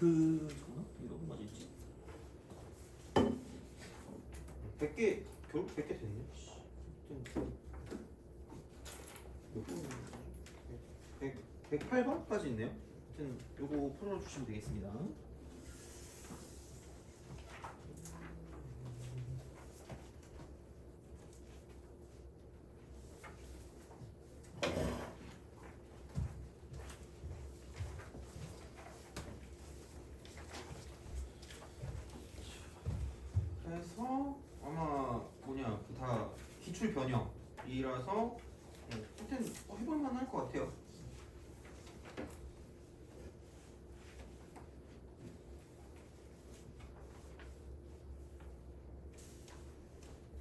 잠깐만 이거 뭐지 있지? 100개 결국 100개 됐네. 108번까지 있네요. 하여튼 요거 풀어주시면 되겠습니다. 그래서 아마 뭐냐 그 다 기출 변형이라서 하여튼 해볼만 할 것 같아요.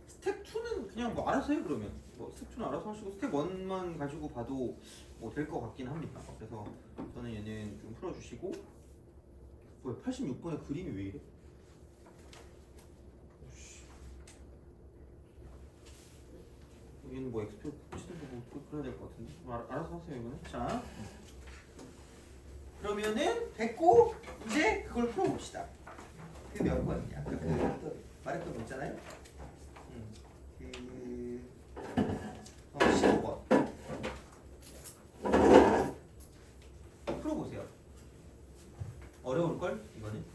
스텝 2는 그냥 뭐 알아서 해. 그러면 뭐 스텝 2는 알아서 하시고 스텝 1만 가지고 봐도 뭐 될 것 같긴 합니다. 그래서 저는 얘는 좀 풀어주시고. 뭐야 86번의 그림이 왜 이래? 여기는 뭐 엑스표 붙이는 거 그래야 될 것 같은데 알아서 하세요 이거는. 자 그러면은 됐고 이제 그걸 풀어봅시다. 그 몇 번이냐? 아까 그 말했던 거 있잖아요. 그 15번 풀어보세요. 어려울걸 이거는.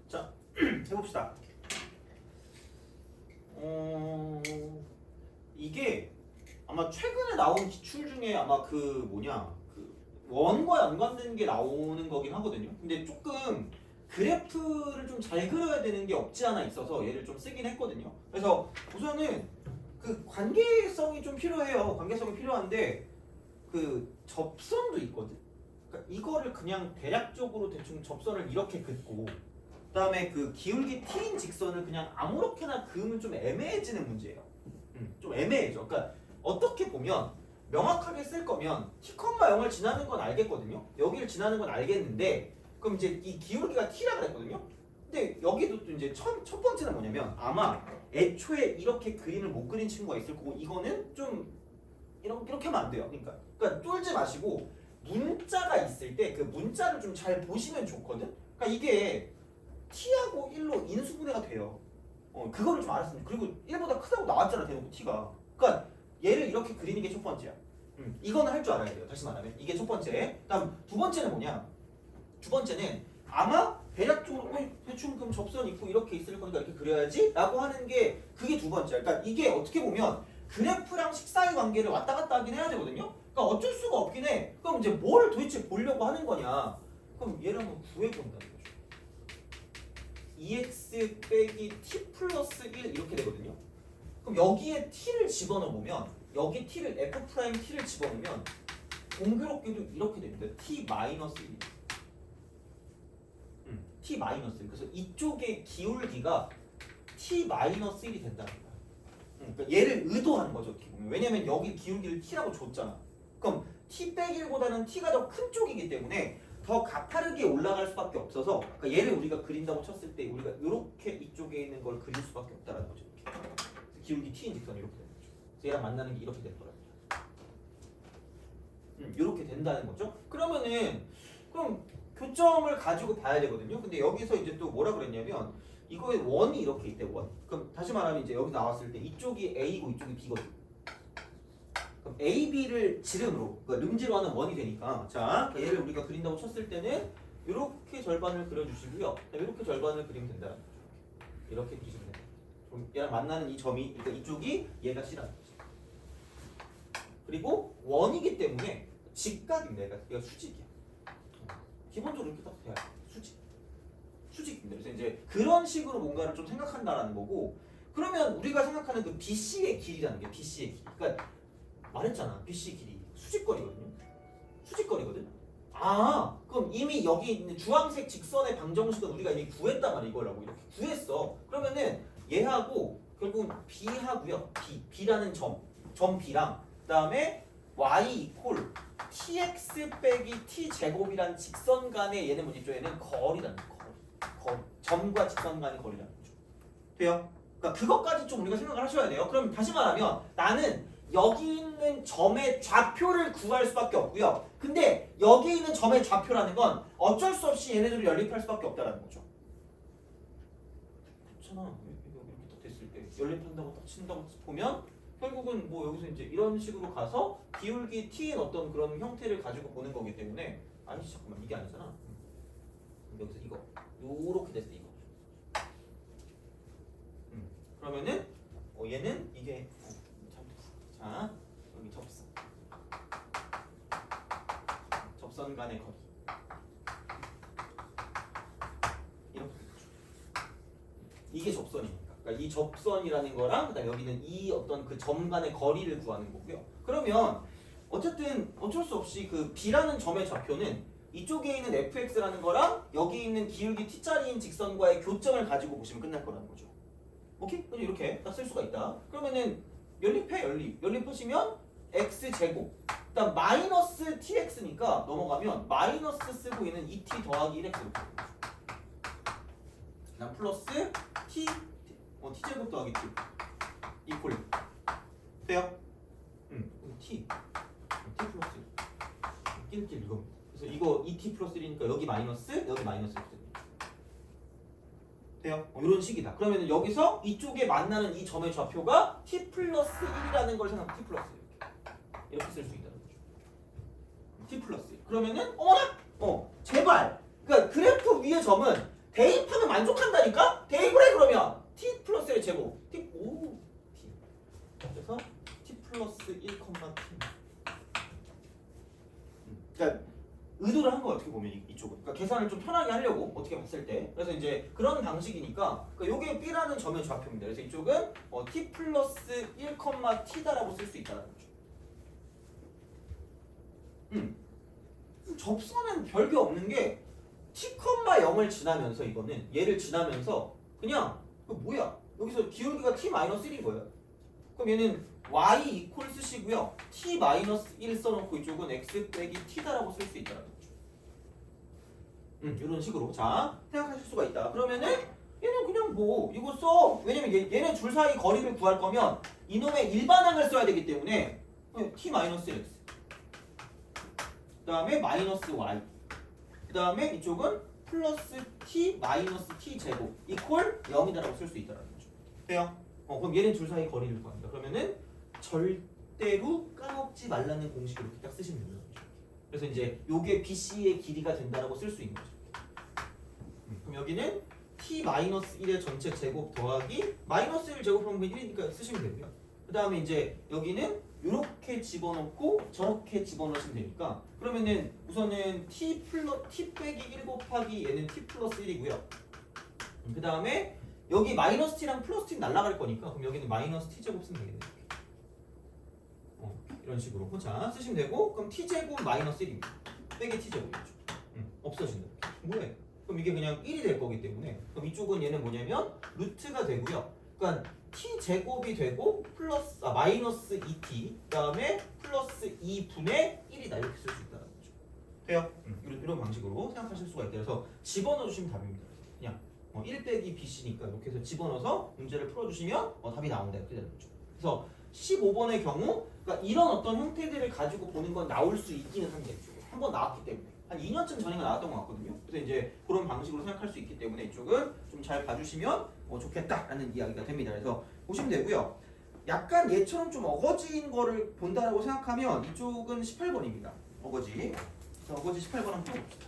자, 해봅시다. 이게 아마 아마 최근에 나온 기출 중에 아마 그 뭐냐 그 원과 연관된 게 나오는 거긴 하거든요. 근데 조금 그래프를 좀 잘 그려야 되는 게 없지 않아 있어서 얘를 좀 쓰긴 했거든요. 그래서 우선은 그 관계성이 좀 필요해요. 관계성이 필요한데 그 접선도 있거든. 그러니까 이거를 그냥 대략적으로 대충 접선을 이렇게 긋고 그다음에 그 기울기 t인 직선을 그냥 아무렇게나 그으면 좀 애매해지는 문제예요. 좀 애매해져. 그러니까 어떻게 보면 명확하게 쓸 거면 t, 0을 지나는 건 알겠거든요. 여기를 지나는 건 알겠는데 그럼 이제 이 기울기가 t라 그랬거든요. 근데 여기도 또 이제 첫 번째는 뭐냐면 아마 애초에 이렇게 그림을 못 그린 친구가 있을 거고 이거는 좀 이렇게 하면 안 돼요. 그러니까 쫄지 마시고 문자가 있을 때 그 문자를 좀 잘 보시면 좋거든. 그러니까 이게 t하고 1로 인수분해가 돼요. 그거를 좀 알았으면 그리고 1보다 크다고 나왔잖아 대놓고 t가. 그러니까 얘를 이렇게 그리는 게 첫 번째야. 이거는 할 줄 알아야 돼요. 다시 말하면 이게 첫 번째. 그다음 두 번째는 뭐냐? 두 번째는 아마 대략적으로 대충 그럼 접선 있고 이렇게 있을 거니까 이렇게 그려야지 라고 하는 게 그게 두 번째야. 그러니까 이게 어떻게 보면 그래프랑 식 사이 관계를 왔다 갔다 하긴 해야 되거든요. 그러니까 어쩔 수가 없긴 해. 그럼 이제 뭘 도대체 보려고 하는 거냐? 그럼 얘를 한번 구해본다는 거죠. 2x 빼기 t 플러스 1 이렇게 되거든요. 그럼 여기에 t를 집어넣으면 여기 t를 f't를 집어넣으면 공교롭게도 이렇게 됩니다. t 마이너스 1. t 마이너스 1. 그래서 이쪽의 기울기가 t 마이너스 1이 된다는 거야. 그러니까 얘를 의도하는 거죠. 어떻게 보면. 왜냐면 여기 기울기를 t라고 줬잖아. 그럼 t 빼기 1보다는 t가 더 큰 쪽이기 때문에 더 가파르게 올라갈 수밖에 없어서 그러니까 얘를 우리가 그린다고 쳤을 때 우리가 이렇게 이쪽에 있는 걸 그릴 수밖에 없다라는 거죠. 이렇게. 기울기 t인 직선이 이렇게 되는 거죠. 그래서 얘랑 만나는 게 이렇게 될 거라는 거죠. 이렇게 된다는 거죠. 그러면은 그럼 교점을 가지고 봐야 되거든요. 근데 여기서 이제 또 뭐라 그랬냐면 이거의 원이 이렇게 있대 원. 그럼 다시 말하면 이제 여기 나왔을 때 이쪽이 A고 이쪽이 B거든. 그럼 A, B를 지름으로 그러니까 름지로 하는 원이 되니까 자 얘를 우리가 그린다고 쳤을 때는 이렇게 절반을 그려주시고요. 이렇게 절반을 그리면 된다는 거죠. 이렇게 그리시면 됩니다. 그럼 얘랑 만나는 이 점이 그러니까 이쪽이 얘가 C라는 거죠. 그리고 원이기 때문에 직각입니다. 얘가 수직이야. 기본적으로 이렇게 딱 돼야 돼. 수직입니다. 그래서 이제 그런 식으로 뭔가를 좀 생각한다라는 거고 그러면 우리가 생각하는 그 BC의 길이라는 게 BC의 길이. 그러니까 말했잖아. BC 길이 수직거리거든요. 수직거리거든. 아 그럼 이미 여기 있는 주황색 직선의 방정식은 우리가 이미 구했단 말이야. 이거라고 이렇게 구했어. 그러면은 얘하고 결국은 B하고요. B라는 점 B랑 그다음에 y 이퀄 tx 빼기 t 제곱이란 직선 간의 얘는 뭐지? 얘는 거리라는 거리. 점과 직선 간의 거리라는 거죠. 돼요? 그러니까 그것까지 좀 우리가 생각을 하셔야 돼요. 그럼 다시 말하면 나는 여기 있는 점의 좌표를 구할 수밖에 없고요. 근데 여기 있는 점의 좌표라는 건 어쩔 수 없이 얘네들을 연립할 수밖에 없다라는 거죠. 그렇잖아. 이렇게 딱 됐을 때 연립한다고 딱 친다고 보면 결국은 뭐 여기서 이제 이런 식으로 가서 기울기 t인 어떤 그런 형태를 가지고 보는 거기 때문에 아니지 잠깐만 이게 아니잖아. 여기서 이거 요렇게 됐을 때 이거. 그러면은 얘는 이게 자 여기 접선 간의 거리 이렇게 되죠. 이게 접선이니까. 그러니까 이 접선이라는 거랑 그다음 여기는 이 어떤 그 점 간의 거리를 구하는 거고요. 그러면 어쨌든 어쩔 수 없이 그 B라는 점의 좌표는 이쪽에 있는 fx라는 거랑 여기 있는 기울기 t자리인 직선과의 교점을 가지고 보시면 끝날 거라는 거죠. 오케이? 그래서 이렇게 딱 쓸 수가 있다. 그러면은 연립하시면 x제곱 그다음 마이너스 tx니까 넘어가면 마이너스 쓰고 있는 2t 더하기 1x 이렇게 되는 거죠. 그다음 플러스 t제곱 더하기 t 이퀄 돼요? t 플러스 1 낄 이겁니다. 그래서 이거 2t 플러스 1이니까 여기 마이너스 이렇게 됩니다. 돼요? 이런 식이다. 그러면 여기서 이쪽에 만나는 이 점의 좌표가 t 플러스 1이라는 걸 생각하면 t 플러스 1 이렇게 쓸 수 있다는 거죠. t 플러스 1 그러면은 어머나! 제발! 그러니까 그래프 위의 점은 대입하면 만족한다니까? 대입을 해 그러면 t 플러스 1의 제곱 t 그래서 t 플러스 1, t. 그러니까 의도를 한 거야 어떻게 보면 이쪽은. 그러니까 계산을 좀 편하게 하려고 어떻게 봤을 때. 그래서 이제 그런 방식이니까 그러니까 요게 B라는 점의 좌표입니다. 그래서 이쪽은 t 플러스 1, t다라고 쓸 수 있다는 거죠. 접선은 별게 없는 게 t, 0을 지나면서 이거는 얘를 지나면서 그냥 뭐야? 여기서 기울기가 t-1인 거예요. 그럼 얘는 y 이퀄 쓰시고요. t-1 써놓고 이쪽은 x 빼기 t다라고 쓸 수 있다는 거죠. 이런 식으로 자 생각하실 수가 있다. 그러면은 얘는 그냥 뭐 이거 써. 왜냐면 얘네 줄 사이 거리를 구할 거면 이놈의 일반항을 써야 되기 때문에 t-x 그 다음에 마이너스 y 그 다음에 이쪽은 플러스 t 마이너스 t 제곱 이퀄 0이다라고 쓸 수 있다는 거죠. 돼요? 그럼 얘는 줄 사이 거리를 구합니다. 그러면은 절대로 까먹지 말라는 공식 이렇게 딱 쓰시면 됩니다. 그래서 이제 요게 BC의 길이가 된다라고 쓸 수 있는 거죠. 그럼 여기는 t-1의 전체 제곱 더하기 마이너스 1 제곱하면 1이니까 쓰시면 되고요. 그 다음에 이제 여기는 이렇게 집어넣고 저렇게 집어넣으시면 되니까 그러면은 우선은 t 빼기 1 곱하기 얘는 t 플러스 1이고요. 그 다음에 여기 마이너스 t랑 플러스 t 날라갈 거니까 그럼 여기는 마이너스 t 제곱 쓰면 되겠네요. 이런 식으로 자 쓰시면 되고 그럼 t 제곱 마이너스 1입니다. 빼기 t 제곱이죠. 없어진다. 뭐해? 그럼 이게 그냥 1이 될 거기 때문에 그럼 이쪽은 얘는 뭐냐면 루트가 되고요. 그러니까 t 제곱이 되고 플러스 마이너스 2t 그다음에 플러스 2분의 1이다 이렇게 쓸 수 있다는 거죠. 돼요? 이런 방식으로 생각하실 수가 있다. 그래서 집어넣어 주시면 답입니다. 그냥 1 빼기 bc니까 이렇게 해서 집어넣어서 문제를 풀어주시면 답이 나온다 이렇게 되는 거죠. 그래서 15번의 경우 그러니까 이런 어떤 형태들을 가지고 보는 건 나올 수 있기는 한데 한번 나왔기 때문에 한 2년쯤 전인가 나왔던 것 같거든요. 그래서 이제 그런 방식으로 생각할 수 있기 때문에 이쪽은 좀 잘 봐주시면 좋겠다라는 이야기가 됩니다. 그래서 보시면 되고요. 약간 얘처럼 좀 어거지인 거를 본다라고 생각하면 이쪽은 18번입니다. 어거지. 그래서 어거지 18번 한번 풀어봅시다.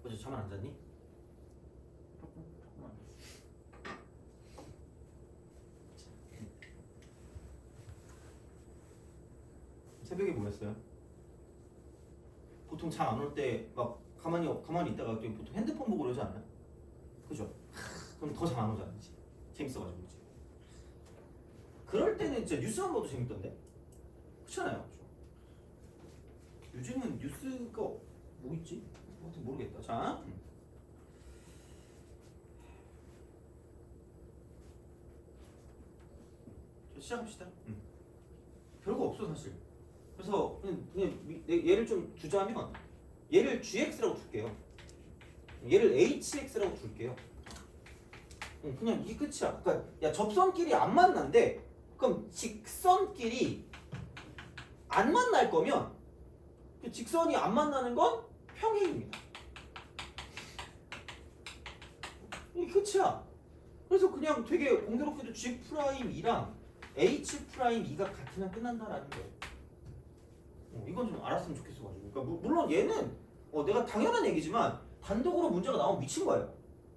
어제 잠 안 잤니? 새벽에 뭐 했어요? 보통 잠 안 올 때 막 가만히 있다가 또 보통 핸드폰 보고 그러지 않아요? 그죠? 그럼 더 잠 안 오지 않지? 재밌어가지고 그렇지? 그럴 때는 진짜 뉴스만 봐도 재밌던데? 그렇잖아요. 요즘은 뉴스가 뭐 있지? 모르겠다. 자, 시작합시다. 별거 없어 사실. 그래서 그냥 얘를 좀 두자면 얘를 gx라고 줄게요. 얘를 hx라고 줄게요. 그냥 이게 끝이야. 그러니까 야 접선끼리 안 만난대. 그럼 직선끼리 안 만날 거면 그 직선이 안 만나는 건 평행입니다. 이게 끝이야. 그래서 그냥 되게 공교롭게도 G'E랑 H'E가 같으면 끝난다라는 거예요. 이건 좀 알았으면 좋겠어가지고. 그러니까 물론 얘는 내가 당연한 얘기지만 단독으로 문제가 나오면 미친 거예요.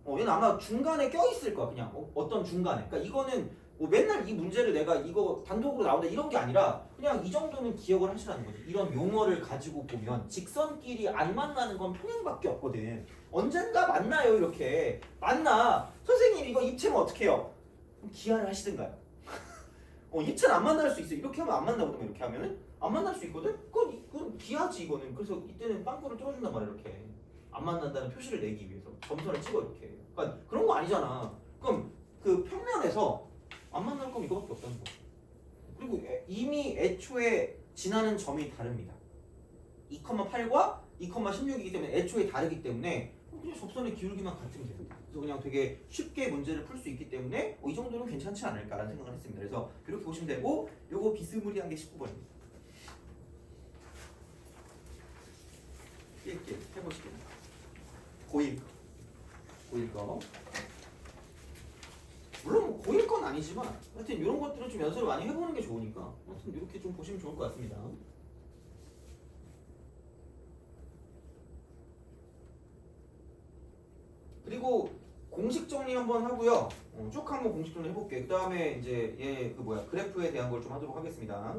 얘는 아마 중간에 껴있을 거야. 그냥 어떤 중간에. 그러니까 이거는 뭐 맨날 이 문제를 내가 이거 단독으로 나온다 이런 게 아니라 그냥 이 정도는 기억을 하시라는 거지. 이런 용어를 가지고 보면 직선끼리 안 만나는 건 평행밖에 없거든. 언젠가 만나요 이렇게. 만나. 선생님 이거 입체면 어떻게 해요? 그럼 기하를 하시든가요. 입체는 안 만날 수 있어. 이렇게 하면 안 만나거든. 이렇게 하면은 안 만날 수 있거든. 그건 기하지 이거는. 그래서 이때는 빵꾸를 뚫어준단 말이야 이렇게. 안 만난다는 표시를 내기 위해서 점선을 찍어 이렇게. 그러니까 그런 거 아니잖아. 그럼 그 평면에서 안 만날 건 이거밖에 없다는 거. 그리고 이미 애초에 지나는 점이 다릅니다. 2,8과 2,16이기 때문에 애초에 다르기 때문에 그냥 접선의 기울기만 같으면 됩니다. 그래서 그냥 되게 쉽게 문제를 풀 수 있기 때문에 이 정도는 괜찮지 않을까라는 생각을 했습니다. 그래서 이렇게 보시면 되고 요거 비스무리한 게 19번입니다. 이렇게 해보시게요. 고1 거. 물론 뭐 고1 건 아니지만 하여튼 이런 것들은 좀 연습을 많이 해보는 게 좋으니까 하여튼 이렇게 좀 보시면 좋을 것 같습니다. 그리고 공식 정리 한번 하고요. 쭉 한번 공식 정리 해볼게요. 그 다음에 이제 얘 그 뭐야 그래프에 대한 걸 좀 하도록 하겠습니다.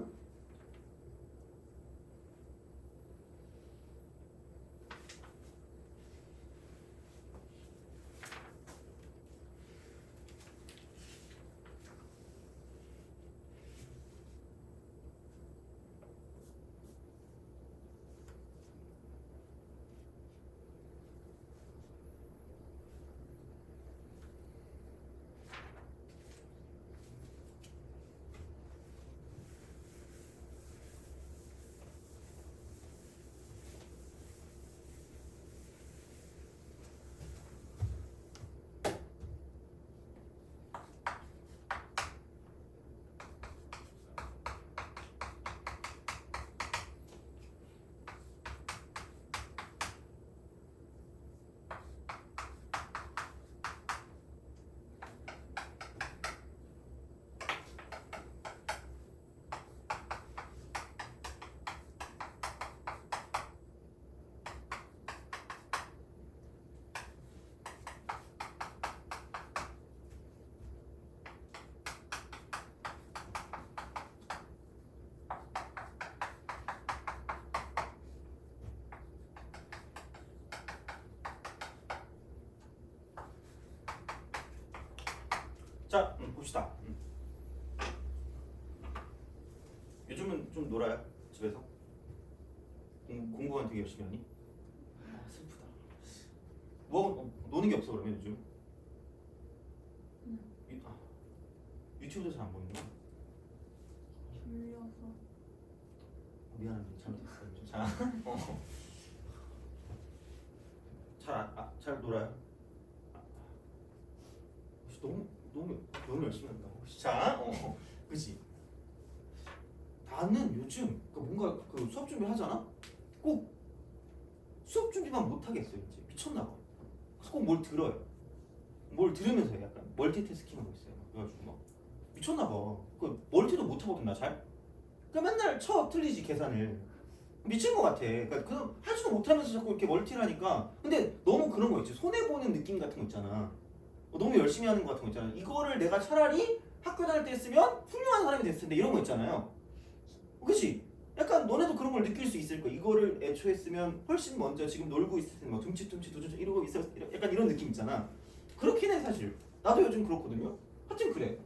자, 봅시다. 요즘은 좀 놀아요? 집에서? 공부만 되게 열심히 하니? 아, 슬프다. 노는 게 없어 그러면 요즘? 유튜브도 잘 안 보는구나. 졸려서. 미안합니다. 잘못했어. 요즘 잘 놀아요? 너무 열심히 한다고. 자, 그치? 나는 요즘 뭔가 그 수업 준비 하잖아? 꼭 수업 준비만 못 하겠어 이제 미쳤나 봐. 그래서 꼭 뭘 들어요. 뭘 들으면서 해. 약간 멀티태스킹하고 있어요. 그래가지고 막 미쳤나 봐. 그 멀티도 못 하거든 나 잘. 그러니까 맨날 틀리지 계산을. 미친 것 같아. 그러니까 그 하지도 못하면서 자꾸 이렇게 멀티를 하니까. 근데 너무 그런 거 있지. 손해 보는 느낌 같은 거 있잖아. 너무 열심히 하는 것 같은 거 있잖아. 이거를 내가 차라리 학교 다닐 때 했으면 훌륭한 사람이 됐을 텐데 이런 거 있잖아요. 그치? 약간 너네도 그런 걸 느낄 수 있을 거야. 이거를 애초에 했으면 훨씬 먼저 지금 놀고 있을 텐데 막 둠칫둠칫 두두둑 이러고 있어. 약간 이런 느낌 있잖아. 그렇긴 해 사실. 나도 요즘 그렇거든요. 하여튼 그래.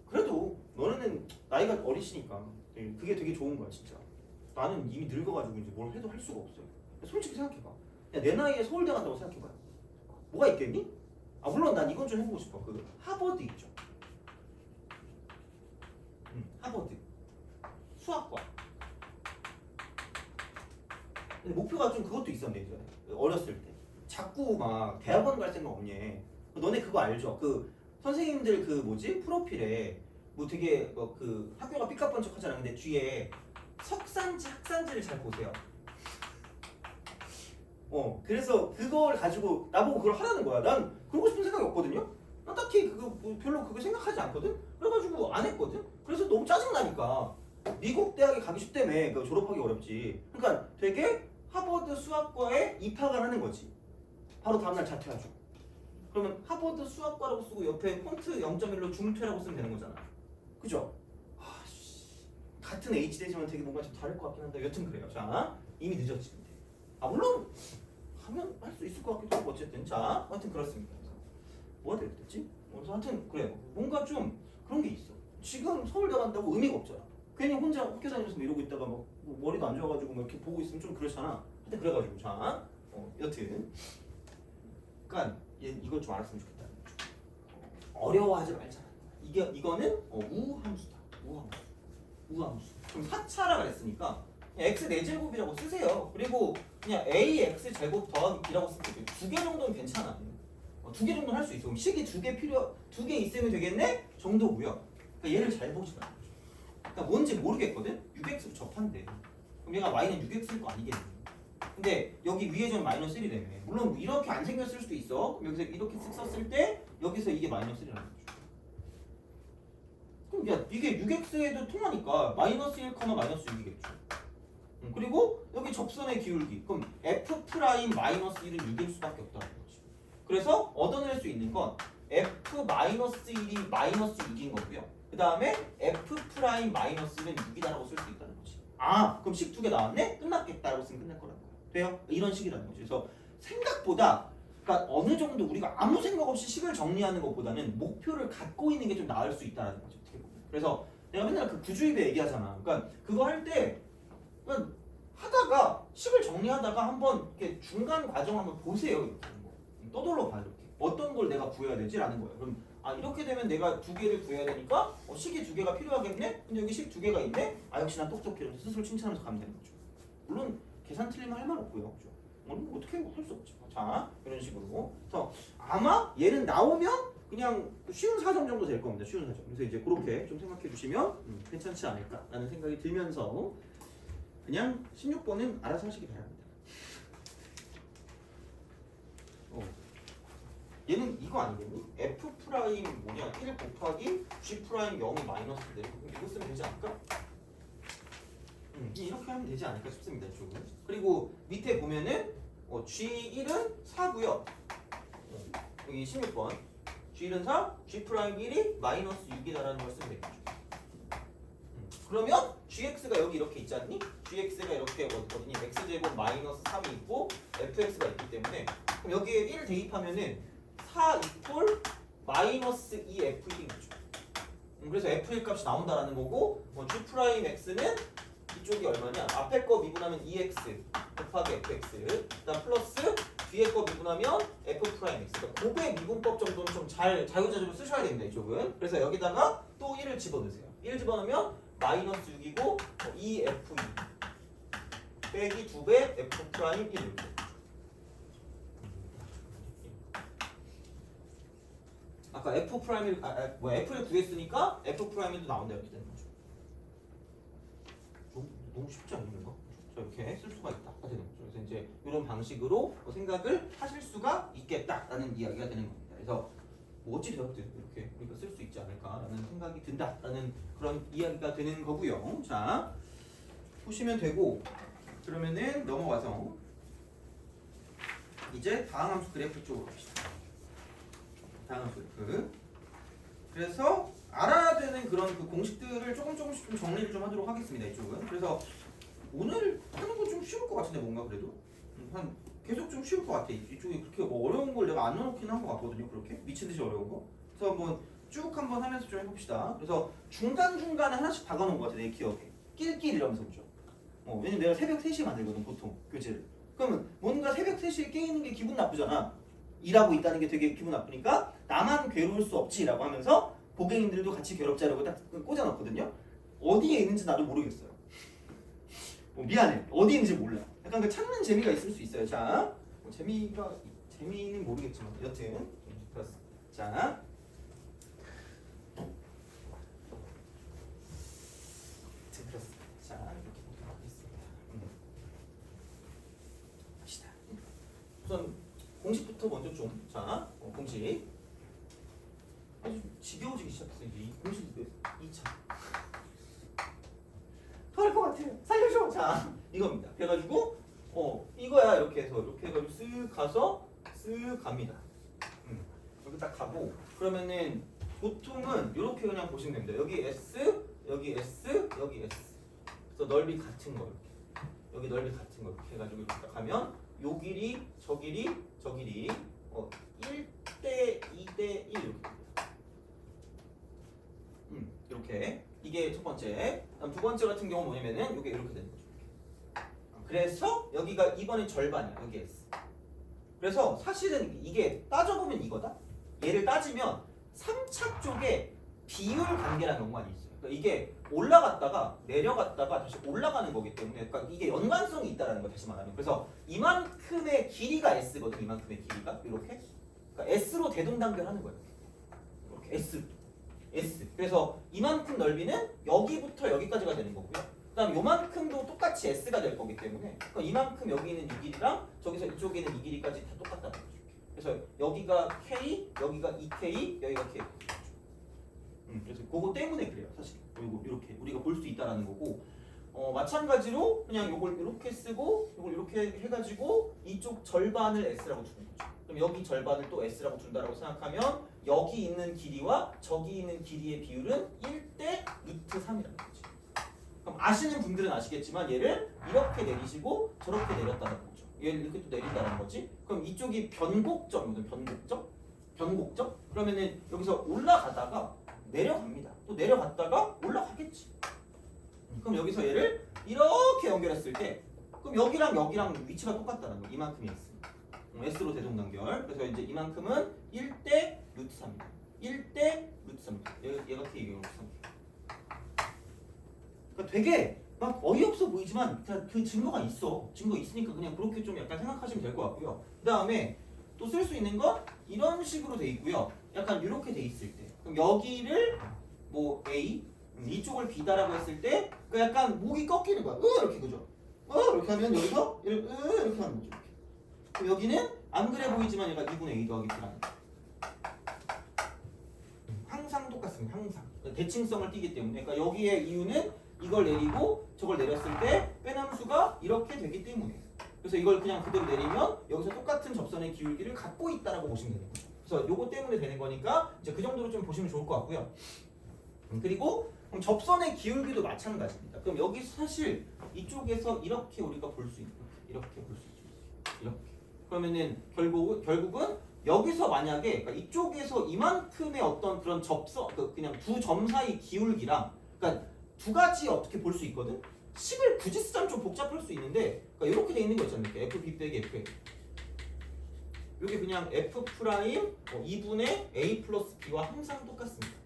그래도 너네는 나이가 어리시니까 그게 되게 좋은 거야 진짜. 나는 이미 늙어가지고 이제 뭘 해도 할 수가 없어요. 솔직히 생각해봐. 야, 내 나이에 서울대 간다고 생각해봐. 뭐가 있겠니? 물론 난 이건 좀 해보고 싶어. 그 하버드 있죠. 하버드 수학과. 근데 목표가 좀 그것도 있었네 이제 어렸을 때. 자꾸 막 대학원 갈 생각 없니? 너네 그거 알죠? 그 선생님들 그 뭐지 프로필에 뭐 되게 그 학교가 삐까뻔쩍하잖아. 근데 뒤에 석산지 학산지를 잘 보세요. 그래서 그걸 가지고 나보고 그걸 하라는 거야. 난 그러고 싶은 생각이 없거든요. 난 딱히 그거 뭐 별로 그거 생각하지 않거든. 그래가지고 안 했거든. 그래서 너무 짜증 나니까 미국 대학에 가기 쉽다며. 그 졸업하기 어렵지. 그러니까 되게 하버드 수학과에 입학을 하는 거지. 바로 다음날 자퇴하죠. 그러면 하버드 수학과라고 쓰고 옆에 폰트 0.1로 중퇴라고 쓰면 되는 거잖아. 그죠? 같은 H대지만 되게 뭔가 좀 다를 것 같긴 한데 여튼 그래요. 자, 이미 늦었지. 물론 하면 할 수 있을 것 같기도 하고 어쨌든 자, 하여튼 그렇습니다. 그래서 뭐가 됐지? 그래서 하여튼 그래요. 뭔가 좀 그런 게 있어. 지금 서울대 간다고 의미가 없잖아. 괜히 혼자 학교 다니면서 뭐 이러고 있다가 뭐 머리도 안 좋아가지고 뭐 이렇게 보고 있으면 좀 그렇잖아. 하여튼 그래가지고 자, 여튼 그러니까 이걸 좀 알았으면 좋겠다. 어려워하지 말자. 이거는 우함수다. 우함수. 그럼 4차라 그랬으니까 그냥 x 4제곱이라고 쓰세요. 그리고 그냥 ax 제곱 더하기 b라고 쓰면 돼. 2개 정도는 괜찮아. 2개 정도는 할 수 있어. 그럼 식이 2개 있으면 되겠네? 정도고요. 그러니까 얘를 잘 보시라. 그러니까 뭔지 모르겠거든? 6x로 접한대. 그럼 얘가 y는 6x일 거 아니겠니? 근데 여기 위에 좀 마이너스 1이라며. 물론 이렇게 안 생겼을 수도 있어. 그럼 여기서 이렇게 쓱 썼을 때 여기서 이게 마이너스 1이라는 거죠. 그럼 야 이게 6x에도 통하니까 마이너스 1, 마이너스 6이겠죠. 그리고 여기 접선의 기울기. 그럼 f 프라임 마이너스 1은 6일 수밖에 없다는 거지. 그래서 얻어낼 수 있는 건 f 마이너스 1이 마이너스 6인 거고요. 그 다음에 f 프라임 마이너스 1은 6이다라고 쓸 수 있다는 거지. 아 그럼 식 2개 나왔네? 끝났겠다라고 쓰면 끝날 거라는 거야. 돼요? 이런 식이라는 거지. 그래서 생각보다 그러니까 어느 정도 우리가 아무 생각 없이 식을 정리하는 것보다는 목표를 갖고 있는 게 좀 나을 수 있다는 거죠. 어떻게 보면. 그래서 내가 맨날 그 구주입에 얘기하잖아. 그러니까 그거 할 때 하다가 식을 정리하다가 한번 이렇게 중간 과정 한번 보세요. 이렇게 떠돌러 봐 이렇게. 어떤 걸 내가 구해야 되지라는 거예요. 그럼 이렇게 되면 내가 2개를 구해야 되니까 식이 2개가 필요하겠네? 근데 여기 식 2개가 있네? 역시 난 똑똑해. 이러면서 스스로 칭찬하면서 가면 되는 거죠. 물론 계산 틀리면 할 말 없고요. 그죠? 어떻게 할 수 없죠. 자, 이런 식으로. 그래서 아마 얘는 나오면 그냥 쉬운 4점 정도 될 겁니다. 쉬운 4점. 그래서 이제 그렇게 좀 생각해 주시면 괜찮지 않을까라는 생각이 들면서 그냥 16번은 알아서 하시기 바랍니다. 얘는 이거 아니겠니? f 프라임 뭐냐? 1 곱하기 g 프라임 0이 마이너스 4. 이거 쓰면 되지 않을까? 이렇게 하면 되지 않을까 싶습니다. 이쪽은. 그리고 밑에 보면은 G1은 4고요. 여기 16번 G1은 4, G 프라임 1이 마이너스 6이다라는 걸 쓰면 되겠죠. 그러면 GX가 여기 이렇게 있지 않니? GX가 이렇게 어디니? X제곱 마이너스 3이 있고 FX가 있기 때문에 그럼 여기에 1 대입하면은 4 이퀄 마이너스 2F인 거죠. 그래서 F의 값이 나온다라는 거고 G 프라임 X는 이쪽이 얼마냐? 앞에 거 미분하면 2x 곱하기 fx 그다음 플러스 뒤에 거 미분하면 f 프라임 x. 그러니까 곱의 미분법 정도는 좀 잘 자유자재로 쓰셔야 됩니다. 이쪽은. 그래서 여기다가 또 1을 집어넣으세요. 1 집어넣으면 마이너스 6이고 2f2 빼기 2배 f 프라임 1 이렇게. 아까 f 프라임 1 f를 구했으니까 f 프라임 1도 나온다 이렇게 되는 거죠. 너무 쉽지 않는가? 이렇게 쓸 수가 있다. 되는 거죠. 그래서 이제 이런 방식으로 생각을 하실 수가 있겠다라는 이야기가 되는 겁니다. 그래서 어찌 되었든 이렇게 우리가 쓸 수 있지 않을까라는 생각이 든다라는 그런 이야기가 되는 거고요. 자, 보시면 되고 그러면은 넘어와서 이제 다항함수 그래프 쪽으로 갑시다. 다항함수 그래프. 그래서 알아야 되는 그런 그 공식들을 조금씩 좀 정리를 좀 하도록 하겠습니다. 이쪽은. 그래서 오늘 하는 거 좀 쉬울 것 같은데 뭔가 그래도 계속 좀 쉬울 것 같아. 이쪽에 그렇게 뭐 어려운 걸 내가 안 넣어놓긴 한 것 같거든요. 그렇게 미친 듯이 어려운 거. 그래서 한번 쭉 한번 하면서 좀 해봅시다. 그래서 중간중간에 하나씩 박아놓은 것 같아. 내 기억에 낄낄 이러면서 보죠. 왜냐면 내가 새벽 3시에 만들거든 보통 교재를. 그러면 뭔가 새벽 3시에 깨있는 게 기분 나쁘잖아. 일하고 있다는 게 되게 기분 나쁘니까 나만 괴로울 수 없지라고 하면서 고객님들도 같이 괴롭자라고 딱 꽂아놨거든요. 어디에 있는지 나도 모르겠어요. 미안해. 어디 있는지 몰라. 약간 그 찾는 재미가 있을 수 있어요. 자, 재미는 모르겠지만 여튼 그렇습니다. 자, 그렇습니다. 자, 이렇게 보도록 하겠습니다. 갑시다. 우선 공식부터 먼저 좀. 자, 공식. 아주 지겨워지기 시작했어요. 이제 이 공식 2차. 토할 것 같아요. 살려줘. 자, 이겁니다. 그래가지고 이거야 이렇게 해서 이렇게 해가지고 쓱 가서 쓱 갑니다. 여기 딱 가고 그러면은 보통은 이렇게 그냥 보시면 됩니다. 여기 S, 여기 S, 여기 S. 그래서 넓이 같은 거 이렇게. 여기 넓이 같은 거 이렇게 해가지고 이렇게 딱 가면 요 길이, 저 길이, 저 길이 1대 2대 1 이렇게 됩니다. 이렇게. 이게 첫 번째. 다음 두 번째 같은 경우 뭐냐면은 이게 이렇게 되는 거죠. 그래서 여기가 2번의 절반이야. 여기 S. 그래서 사실은 이게 따져보면 이거다. 얘를 따지면 3차 쪽에 비율 관계라는 경우가 있어요. 그러니까 이게 올라갔다가 내려갔다가 다시 올라가는 거기 때문에 그러니까 이게 연관성이 있다라는 거 다시 말하면. 그래서 이만큼의 길이가 S거든. 이만큼의 길이가 이렇게. 그러니까 S로 대동단결하는 거예요. 이렇게 S. 그래서 이만큼 넓이는 여기부터 여기까지가 되는 거고요. 그다음 요만큼도 똑같이 S가 될 거기 때문에 그러니까 이만큼 여기 있는 이 길이랑 저기서 이쪽에 있는 이 길이까지 다 똑같다는 거죠. 그래서 여기가 K, 여기가 2K, 여기가 K. 그래서 그거 때문에 그래요, 사실. 그리고 이렇게 우리가 볼 수 있다라는 거고. 마찬가지로 그냥 요걸 이렇게 쓰고 요걸 이렇게 해가지고 이쪽 절반을 S라고 두는 거죠. 그럼 여기 절반을 또 S라고 둔다라고 생각하면 여기 있는 길이와 저기 있는 길이의 비율은 1대 루트 3이라는 거지. 그럼 아시는 분들은 아시겠지만 얘를 이렇게 내리시고 저렇게 내렸다는 거죠. 얘를 이렇게 또 내린다는 거지. 그럼 이쪽이 변곡점이거든. 변곡점? 그러면은 여기서 올라가다가 내려갑니다. 또 내려갔다가 올라가겠지. 그럼 여기서 얘를 이렇게 연결했을 때 그럼 여기랑 위치가 똑같다는 거. 이만큼이 S입니다. S로 대동단결. 그래서 이제 이만큼은 1대 루트 3입니다. 1대 루트 3입니다. 얘가 K, 이게 루트 3. 그러니까 되게 막 어이없어 보이지만 그 증거가 있어. 증거 있으니까 그냥 그렇게 좀 약간 생각하시면 될 것 같고요. 그 다음에 또 쓸 수 있는 건 이런 식으로 돼 있고요. 약간 이렇게 돼 있을 때 그럼 여기를 뭐 A 이쪽을 B다라고 했을 때 그 약간 목이 꺾이는 거야. 이렇게 그죠? 이렇게 하면 여기서 이렇게 하는 거죠. 이렇게. 그럼 여기는 안 그래 보이지만 얘가 2분의 A 더하기 B라는 거. 항상 똑같습니다. 항상 대칭성을 띠기 때문에. 그러니까 여기의 이유는 이걸 내리고 저걸 내렸을 때 빼남수가 이렇게 되기 때문에. 그래서 이걸 그냥 그대로 내리면 여기서 똑같은 접선의 기울기를 갖고 있다라고 보시면 되는 거죠. 그래서 요거 때문에 되는 거니까 이제 그 정도로 좀 보시면 좋을 것 같고요. 그리고 그럼 접선의 기울기도 마찬가지입니다. 그럼 여기서 사실 이쪽에서 이렇게 우리가 볼 수 있는 이렇게 볼 수 있죠. 이렇게. 그러면은 결국은 여기서 만약에 그러니까 이쪽에서 이만큼의 어떤 그런 접선 그냥 두 점 사이 기울기랑 그러니까 두 가지 어떻게 볼 수 있거든. 식을 굳이 쓰자면 좀 복잡할 수 있는데 그러니까 이렇게 돼 있는 거 있잖아요. FB 빼기 FA. 이게 그냥 F 프라임 2분의 A 플러스 B와 항상 똑같습니다.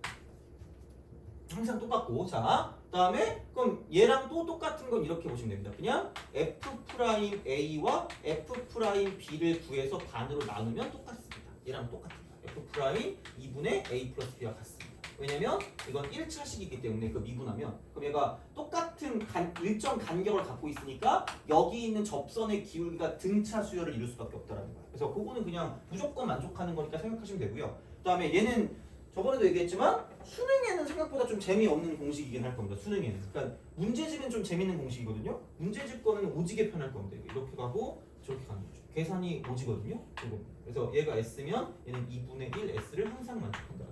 항상 똑같고 자 그다음에 그럼 얘랑 또 똑같은 건 이렇게 보시면 됩니다. 그냥 F 프라임 A와 F 프라임 B를 구해서 반으로 나누면 똑같습니다. 얘랑 똑같습니다. F 프라임 2분의 A 플러스 B와 같습니다. 왜냐면 이건 1차식이기 때문에 그 미분하면 그럼 얘가 똑같은 일정 간격을 갖고 있으니까 여기 있는 접선의 기울기가 등차 수열을 이룰 수밖에 없다라는 거예요. 그래서 그거는 그냥 무조건 만족하는 거니까 생각하시면 되고요. 그다음에 얘는 저번에도 얘기했지만 수능에는 생각보다 좀 재미없는 공식이긴 할 겁니다. 수능에는. 그러니까 문제집은 좀 재밌는 공식이거든요. 문제집 거는 오지게 편할 겁니다. 이렇게 가고 저렇게 가는 거죠. 계산이 오지거든요. 그래서 얘가 S면 얘는 2분의 1 S를 항상 만족한다.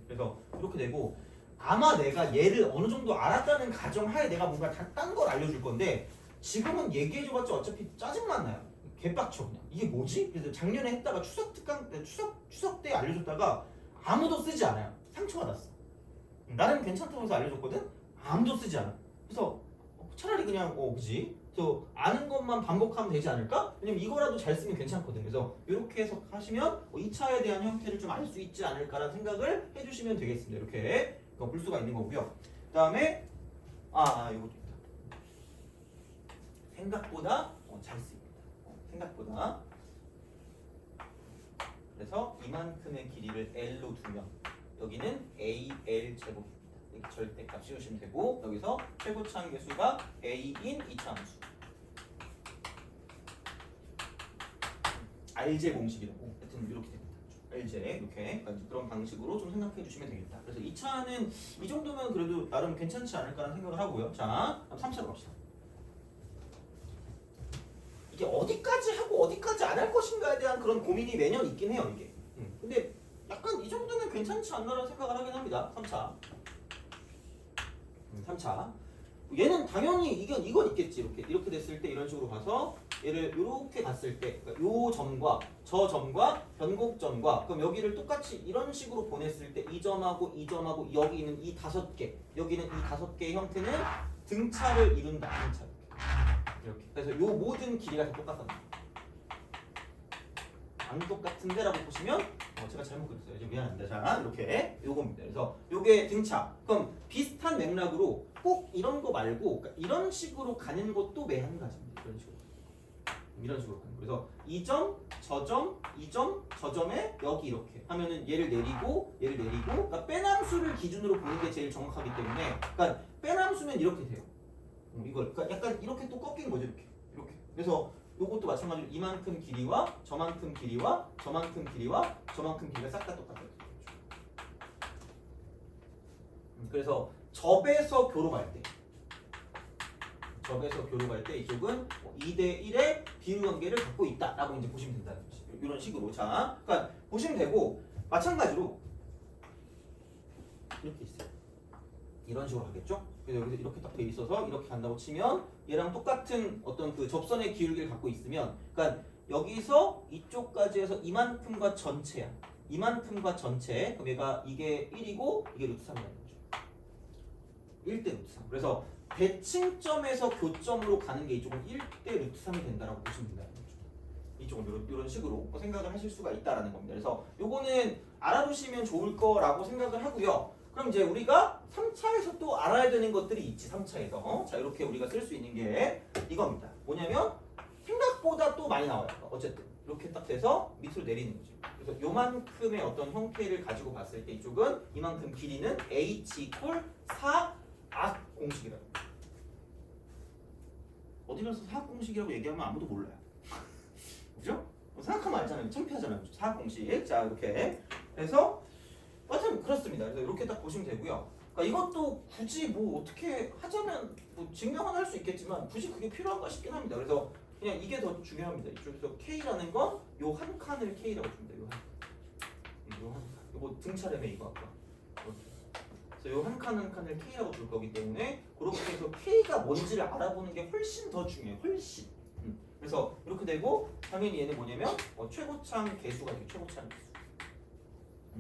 그래서 이렇게 되고 아마 내가 얘를 어느 정도 알았다는 가정하에 내가 뭔가 다 딴 걸 알려줄 건데 지금은 얘기해줘봤자 어차피 짜증만 나요. 개빡쳐 그냥. 이게 뭐지? 그래서 작년에 했다가 추석 때 알려줬다가 아무도 쓰지 않아요. 상처받았어. 나름 괜찮다고 해서 알려줬거든? 아무도 쓰지 않아. 그래서 차라리 그냥 그지? 또 아는 것만 반복하면 되지 않을까? 왜냐면 이거라도 잘 쓰면 괜찮거든. 그래서 이렇게 해서 하시면 2차에 대한 형태를 좀 알 수 있지 않을까라는 생각을 해주시면 되겠습니다. 이렇게 볼 수가 있는 거고요. 그 다음에 이것도 있다. 생각보다 잘 쓰입니다. 생각보다. 그래서 이만큼의 길이를 L로 두면 여기는 AL 제곱입니다. 이렇게 절대값 씌우시면 되고 여기서 최고차 함계수가 A인 2차 함수 RJ 공식이라고 하여튼 이렇게 됩니다. RJ 이렇게 그런 방식으로 좀 생각해 주시면 되겠다. 그래서 2차는 이 정도면 그래도 나름 괜찮지 않을까라는 생각을 하고요. 자, 3차로 갑시다. 이게 어디까지 하고 어디까지 안 할 것인가에 대한 그런 고민이 매년 있긴 해요. 이게. 근데 약간 이 정도면 괜찮지 않나라는 생각을 하긴 합니다. 3차. 3차. 얘는 당연히 이건 있겠지. 이렇게 됐을 때 이런 식으로 가서 얘를 이렇게 갔을 때 그러니까 요 점과 저 점과 변곡점과 그럼 여기를 똑같이 이런 식으로 보냈을 때 이 점하고 이 점하고 여기 있는 이 5개 여기는 이 5개의 형태는 등차를 이룬다. 등차. 이렇게. 그래서 요 모든 길이가 다 똑같다. 안 똑같은데라고 보시면 제가 잘못 그렸어요. 이제 미안합니다. 자, 이렇게 요겁니다. 그래서 요게 등차. 그럼 비슷한 맥락으로 꼭 이런 거 말고 그러니까 이런 식으로 가는 것도 매한 가지입니다. 이런 식으로. 이런 식으로 가는 거. 그래서 이 점, 저 점, 이 점, 저 점에 여기 이렇게 하면은 얘를 내리고 그러니까 빼남수를 기준으로 보는 게 제일 정확하기 때문에 그러니까 빼남수면 이렇게 돼요. 이걸 그러니까 약간 이렇게 또 꺾인 거죠. 이렇게. 그래서 요것도 마찬가지로 이만큼 길이와 저만큼 길이와 저만큼 길이와 저만큼 길이가 싹 다 똑같아요. 그래서 접에서 교로갈 때 이쪽은 2대 1의 비율 관계를 갖고 있다라고 이제 보시면 된다는 거지. 이런 식으로. 자, 그러니까 보시면 되고 마찬가지로 이렇게 있어요. 이런 식으로 하겠죠? 그래서 여기서 이렇게 딱 돼 있어서 이렇게 간다고 치면 얘랑 똑같은 어떤 그 접선의 기울기를 갖고 있으면 그러니까 여기서 이쪽까지 해서 이만큼과 전체야. 이만큼과 전체. 그럼 얘가 이게 1이고 이게 루트 3이라는 거죠. 1대 루트 3. 그래서 대칭점에서 교점으로 가는 게 이쪽은 1대 루트 3이 된다라고 보시면 된다는 거죠. 이쪽은 이런 식으로 생각을 하실 수가 있다라는 겁니다. 그래서 요거는 알아두시면 좋을 거라고 생각을 하고요. 그럼 이제 우리가 3차에서 또 알아야 되는 것들이 있지. 3차에서. 자, 이렇게 우리가 쓸 수 있는 게 이겁니다. 뭐냐면 생각보다 또 많이 나와요. 어쨌든 이렇게 딱 돼서 밑으로 내리는 거죠. 그래서 요만큼의 어떤 형태를 가지고 봤을 때 이쪽은 이만큼 길이는 h = 4 악 공식이라고. 어디 가서 사학 공식이라고 얘기하면 아무도 몰라요. 그죠? 생각하면 알잖아요. 창피하잖아요. 사학 공식. 자, 이렇게 해서 하여튼 그렇습니다. 그래서 이렇게 딱 보시면 되고요. 그러니까 이것도 굳이 뭐 어떻게 하자면 뭐 증명은 할 수 있겠지만 굳이 그게 필요한가 싶긴 합니다. 그래서 그냥 이게 더 중요합니다. 이쪽에서 K라는 건 요 한 칸을 K라고 줍니다. 요 한 칸. 이거 등차례매 이거 아까. 그래서 요 한 칸을 K라고 줄 거기 때문에 그렇게 해서 K가 뭔지를 알아보는 게 훨씬 더 중요해요. 훨씬. 그래서 이렇게 되고 당연히 얘는 뭐냐면 최고참 계수가 되죠. 최고참 계수.